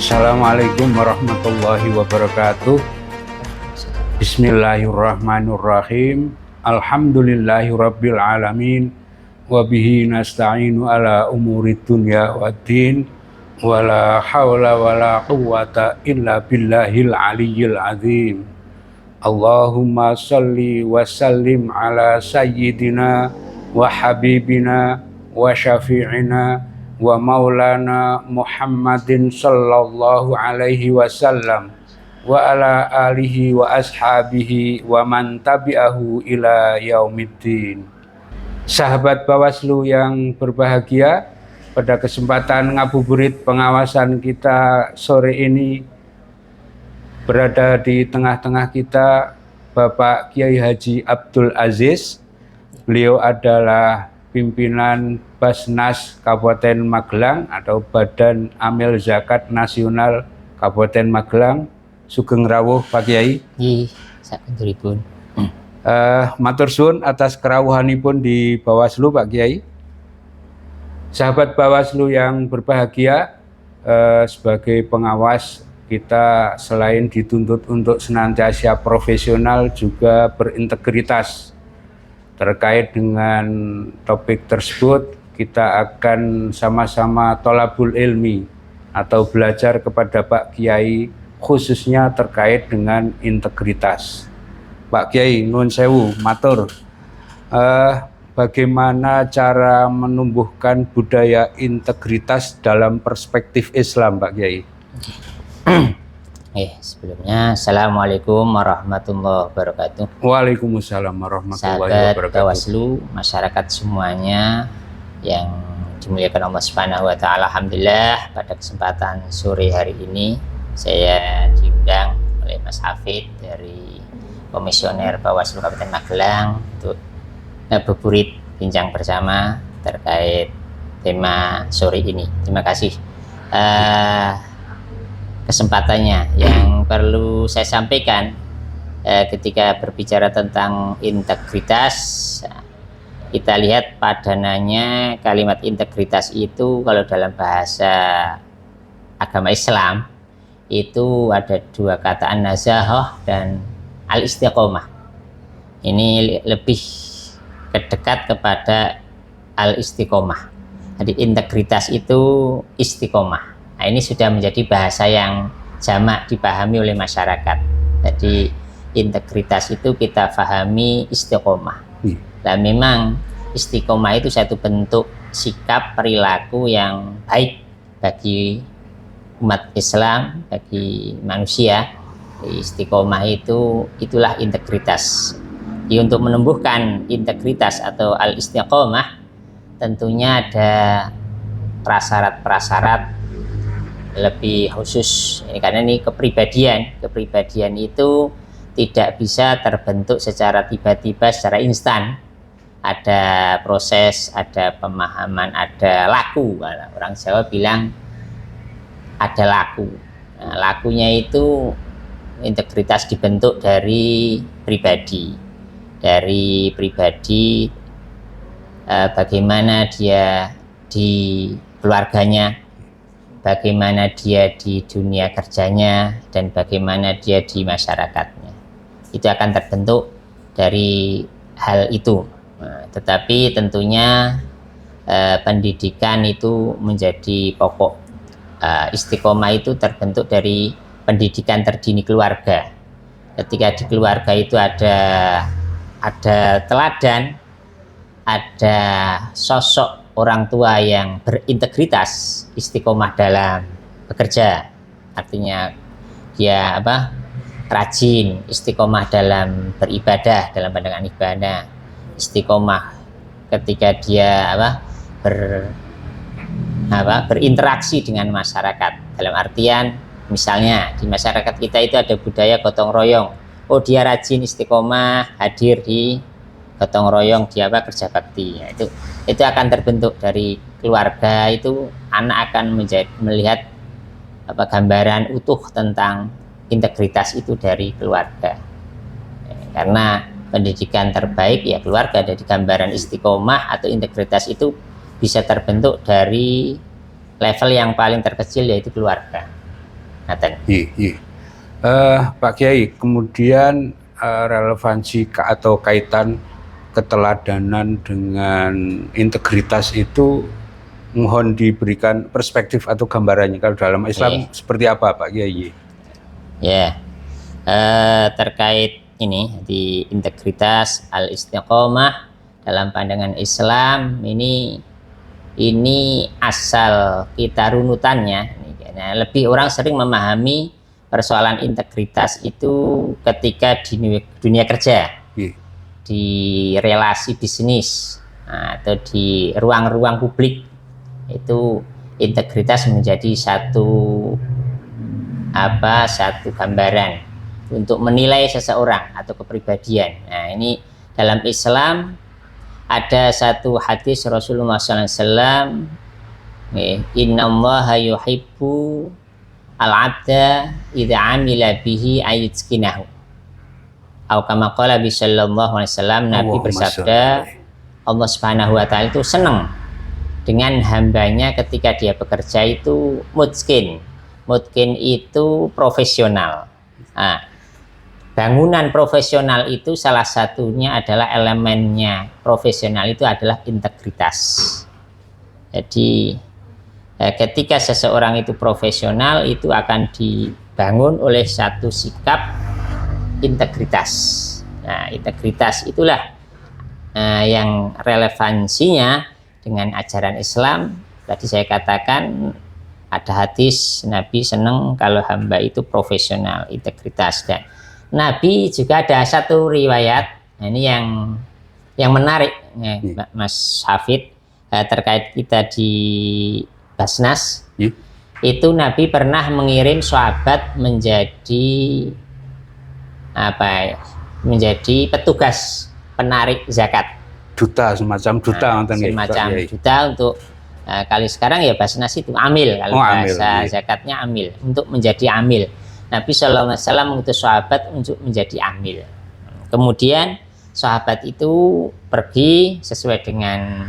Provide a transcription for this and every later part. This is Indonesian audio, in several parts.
Assalamualaikum warahmatullahi wabarakatuh. Bismillahirrahmanirrahim. Alhamdulillahirabbil alamin. Wa bihi nasta'inu ala umurid dunya waddin. Wala haula wala quwwata illa billahil aliyyil azim. Allahumma salli wa sallim ala sayyidina wa habibina wa syafi'ina wa maulana Muhammadin sallallahu alaihi wasallam wa ala alihi wa ashabihi wa man tabi'ahu ila yaumiddin. Sahabat Bawaslu yang berbahagia, pada kesempatan ngabuburit pengawasan kita sore ini berada di tengah-tengah kita Bapak Kiai Haji Abdul Aziz. Beliau adalah pimpinan Basnas Kabupaten Magelang atau Badan Amil Zakat Nasional Kabupaten Magelang. Sugeng rawuh Pak Kiai. Nggih, sakunturipun. Matur suwun atas kerawuhanipun di Bawaslu Pak Kiai. Sahabat Bawaslu yang berbahagia, sebagai pengawas kita selain dituntut untuk senantiasa profesional juga berintegritas. Terkait dengan topik tersebut, kita akan sama-sama tolabul ilmi atau belajar kepada Pak Kiai khususnya terkait dengan integritas. Pak Kiai, nuwun sewu, matur. Bagaimana cara menumbuhkan budaya integritas dalam perspektif Islam, Pak Kiai? Sebelumnya Assalamualaikum warahmatullahi wabarakatuh. Waalaikumsalam warahmatullahi Sahabat wabarakatuh. Bawaslu, masyarakat semuanya yang dimuliakan Allah Subhanahu wa taala. Alhamdulillah pada kesempatan sore hari ini saya diundang oleh Mas Hafid dari Komisioner Bawaslu Kabupaten Magelang untuk ngabuburit bincang bersama terkait tema sore ini. Terima kasih kesempatannya. Yang perlu saya sampaikan ketika berbicara tentang integritas, kita lihat padanannya kalimat integritas itu kalau dalam bahasa agama Islam itu ada dua kata, an-nazahah dan al-istiqomah. Ini lebih dekat kepada al-istiqomah. Jadi integritas itu istiqomah. Nah, ini sudah menjadi bahasa yang jamak dipahami oleh masyarakat. Jadi integritas itu kita pahami istiqomah. Dan memang istiqomah itu satu bentuk sikap perilaku yang baik bagi umat Islam, bagi manusia. Istiqomah itulah integritas. Jadi untuk menumbuhkan integritas atau al-istiqomah tentunya ada prasyarat-prasyarat lebih khusus karena ini kepribadian itu tidak bisa terbentuk secara tiba-tiba, secara instan. Ada proses, ada pemahaman, ada laku. Orang Jawa bilang ada laku. Nah, lakunya itu integritas dibentuk dari pribadi, bagaimana dia di keluarganya, bagaimana dia di dunia kerjanya, dan bagaimana dia di masyarakatnya. Itu akan terbentuk dari hal itu. Nah, tetapi tentunya pendidikan itu menjadi pokok. Istiqomah itu terbentuk dari pendidikan terdini keluarga. Ketika di keluarga itu ada teladan, ada sosok orang tua yang berintegritas, istiqomah dalam bekerja, artinya dia rajin, istiqomah dalam beribadah, dalam pandangan ibadah, istiqomah ketika dia berinteraksi dengan masyarakat, dalam artian misalnya di masyarakat kita itu ada budaya gotong royong. Oh, dia rajin istiqomah hadir di gotong royong, dia kerja bakti. Ya, itu akan terbentuk dari keluarga. Itu anak akan melihat gambaran utuh tentang integritas itu dari keluarga. Karena pendidikan terbaik ya keluarga. Dari gambaran istiqomah atau integritas itu bisa terbentuk dari level yang paling terkecil, yaitu keluarga. Ngaten. Iya, iya. Pak Kiai, kemudian relevansi atau kaitan keteladanan dengan integritas itu mohon diberikan perspektif atau gambarannya kalau dalam Islam seperti apa Pak Kiai? Ya, terkait ini di integritas al-istiqomah dalam pandangan Islam ini asal kita runutannya. Nah, lebih orang sering memahami persoalan integritas itu ketika di dunia kerja, di relasi bisnis, atau di ruang-ruang publik. Itu integritas menjadi satu gambaran untuk menilai seseorang atau kepribadian. Nah, ini dalam Islam ada satu hadis Rasulullah SAW, Inna Allaha yuhibbu al-abda idza amila bihi ayutskinahu. Atau kama qala bi sallallahu alaihi wasallam, Nabi bersabda, Allah Subhanahu wa taala itu senang dengan hambanya ketika dia bekerja itu mutskin. Mutskin itu profesional. Nah, bangunan profesional itu salah satunya adalah elemennya profesional itu adalah integritas. Jadi ketika seseorang itu profesional itu akan dibangun oleh satu sikap integritas. Nah, integritas itulah yang relevansinya dengan ajaran Islam. Tadi saya katakan ada hadis Nabi senang kalau hamba itu profesional, integritas. Dan Nabi juga ada satu riwayat, ini yang menarik, Mas Hafid, terkait kita di Basnas. Itu Nabi pernah mengirim sahabat menjadi petugas penarik zakat. Duta, semacam duta. Semacam duta untuk kali sekarang ya Basnas itu amil, kalau bahasa zakatnya amil, untuk menjadi amil. Nabi SAW mengutus sahabat untuk menjadi amil. Kemudian sahabat itu pergi sesuai dengan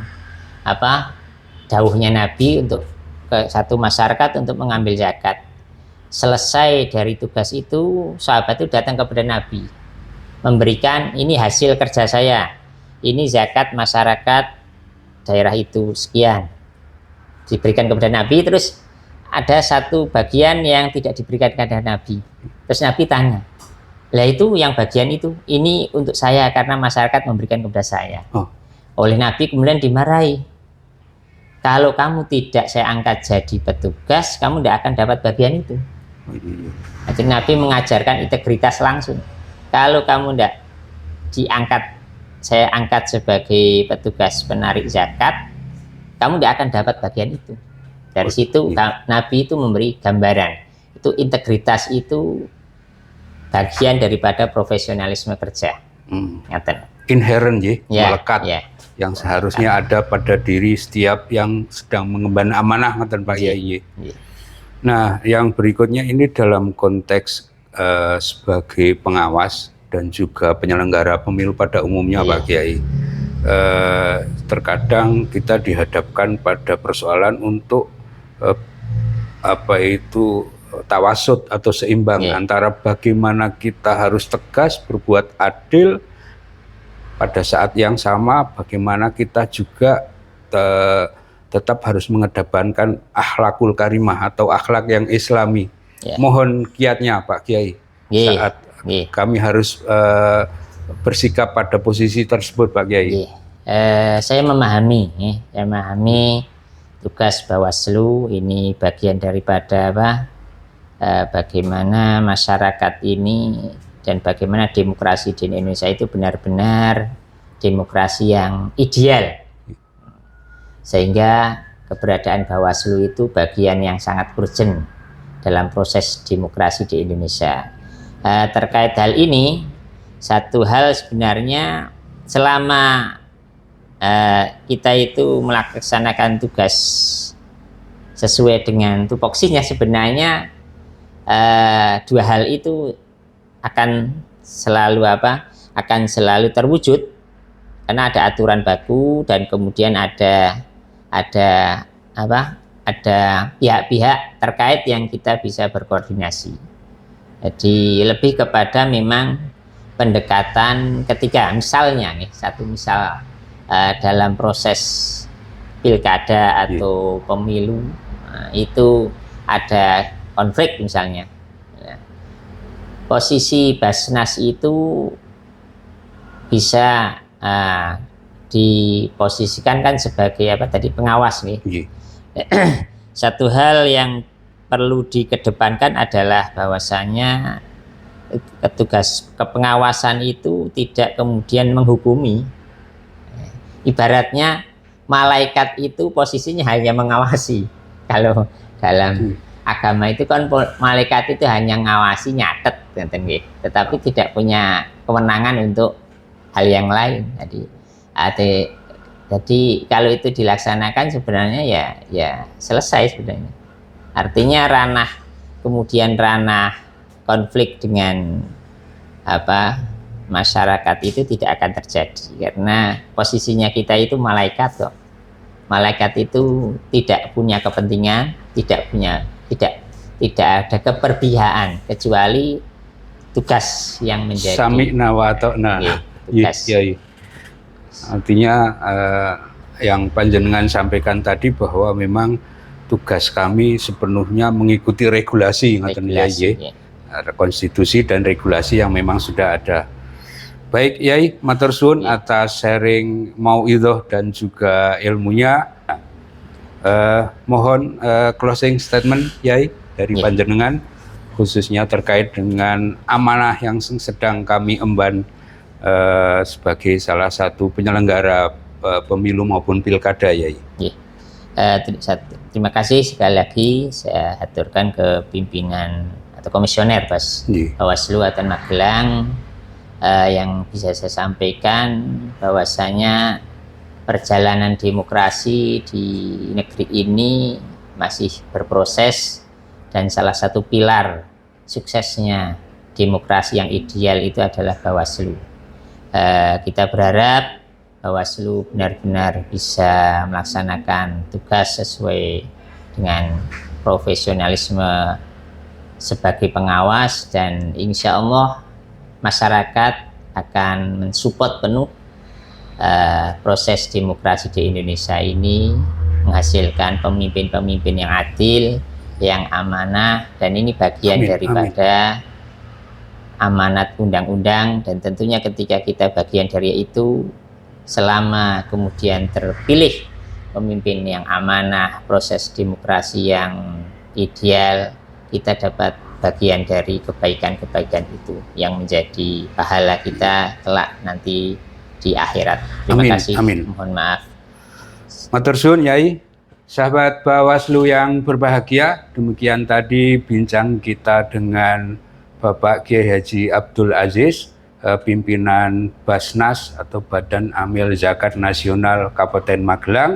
dawuhnya Nabi untuk ke satu masyarakat untuk mengambil zakat. Selesai dari tugas itu, sahabat itu datang kepada Nabi, memberikan ini hasil kerja saya, ini zakat masyarakat daerah itu sekian, diberikan kepada Nabi. Terus ada satu bagian yang tidak diberikan kepada Nabi. Terus Nabi tanya, lah itu yang bagian itu, ini untuk saya karena masyarakat memberikan kepada saya. Oleh Nabi kemudian dimarahi, kalau kamu tidak saya angkat jadi petugas, kamu tidak akan dapat bagian itu. Jadi Nabi mengajarkan integritas langsung. Kalau kamu tidak saya angkat sebagai petugas penarik zakat, kamu tidak akan dapat bagian itu. Dari situ Nabi itu memberi gambaran, itu integritas itu bagian daripada profesionalisme kerja. Inherent melekat. Yang seharusnya ada pada diri setiap yang sedang mengemban amanah, Pak Yai. Nah, yang berikutnya ini dalam konteks sebagai pengawas dan juga penyelenggara pemilu pada umumnya, Pak Kiai. Terkadang kita dihadapkan pada persoalan untuk tawasud atau seimbang antara bagaimana kita harus tegas berbuat adil, pada saat yang sama bagaimana kita juga tetap harus mengedepankan akhlakul karimah atau akhlak yang islami. Mohon kiatnya Pak Kiai saat kami harus bersikap pada posisi tersebut, Pak Kiai. Saya memahami tugas Bawaslu ini bagian daripada bagaimana masyarakat ini dan bagaimana demokrasi di Indonesia itu benar-benar demokrasi yang ideal, sehingga keberadaan Bawaslu itu bagian yang sangat urgent dalam proses demokrasi di Indonesia. Terkait hal ini, satu hal sebenarnya selama kita itu melaksanakan tugas sesuai dengan tupoksinya, sebenarnya dua hal itu akan selalu terwujud karena ada aturan baku dan kemudian ada ada pihak-pihak terkait yang kita bisa berkoordinasi. Jadi lebih kepada memang pendekatan ketika misalnya nih, satu misal dalam proses pilkada atau pemilu itu ada konflik misalnya. Posisi Basnas itu bisa diposisikan kan sebagai apa tadi, pengawas nih. Satu hal yang perlu dikedepankan adalah bahwasanya petugas kepengawasan itu tidak kemudian menghukumi. Ibaratnya malaikat itu posisinya hanya mengawasi. Kalau dalam agama itu kan malaikat itu hanya ngawasi, nyatet, tetapi tidak punya kewenangan untuk hal yang lain. Jadi kalau itu dilaksanakan sebenarnya ya selesai sebenarnya. Artinya kemudian ranah konflik dengan masyarakat itu tidak akan terjadi karena posisinya kita itu malaikat kok. Malaikat itu tidak punya kepentingan, tidak ada keperpihakan kecuali tugas yang menjadi sami'na wa ata'na. Tugas. Artinya yang panjenengan sampaikan tadi bahwa memang tugas kami sepenuhnya mengikuti regulasi konstitusi dan regulasi yang memang sudah ada. Baik Yai, matur suwun atas sharing mauidhah dan juga ilmunya. Mohon closing statement Yai dari panjenengan khususnya terkait dengan amanah yang sedang kami emban sebagai salah satu penyelenggara pemilu maupun pilkada Yai. Terima kasih sekali lagi saya haturkan ke pimpinan atau komisioner Bawaslu Kabupaten Magelang yang bisa saya sampaikan bahwasanya perjalanan demokrasi di negeri ini masih berproses dan salah satu pilar suksesnya demokrasi yang ideal itu adalah Bawaslu. Kita berharap Bawaslu benar-benar bisa melaksanakan tugas sesuai dengan profesionalisme sebagai pengawas dan insya Allah masyarakat akan mensupport penuh proses demokrasi di Indonesia ini, menghasilkan pemimpin-pemimpin yang adil, yang amanah, dan ini bagian daripada amanat undang-undang. Dan tentunya ketika kita bagian dari itu, selama kemudian terpilih pemimpin yang amanah, proses demokrasi yang ideal, kita dapat bagian dari kebaikan-kebaikan itu yang menjadi pahala kita kelak nanti di akhirat. Terima kasih. Mohon maaf. Matur suwun Yai. Sahabat Bawaslu yang berbahagia, demikian tadi bincang kita dengan Bapak Kiai Haji Abdul Aziz, pimpinan Basnas atau Badan Amil Zakat Nasional Kabupaten Magelang.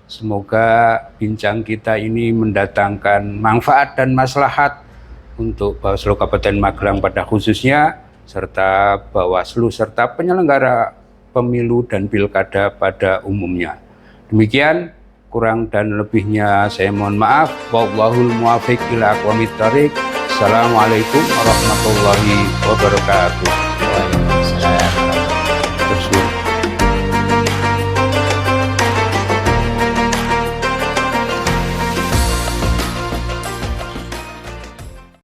Semoga bincang kita ini mendatangkan manfaat dan maslahat untuk Bawaslu Kabupaten Magelang pada khususnya, serta Bawaslu serta penyelenggara pemilu dan pilkada pada umumnya. Demikian, kurang dan lebihnya saya mohon maaf. Wallahul muwaffiq ila aqwamit thoriq. Assalamualaikum warahmatullahi wabarakatuh.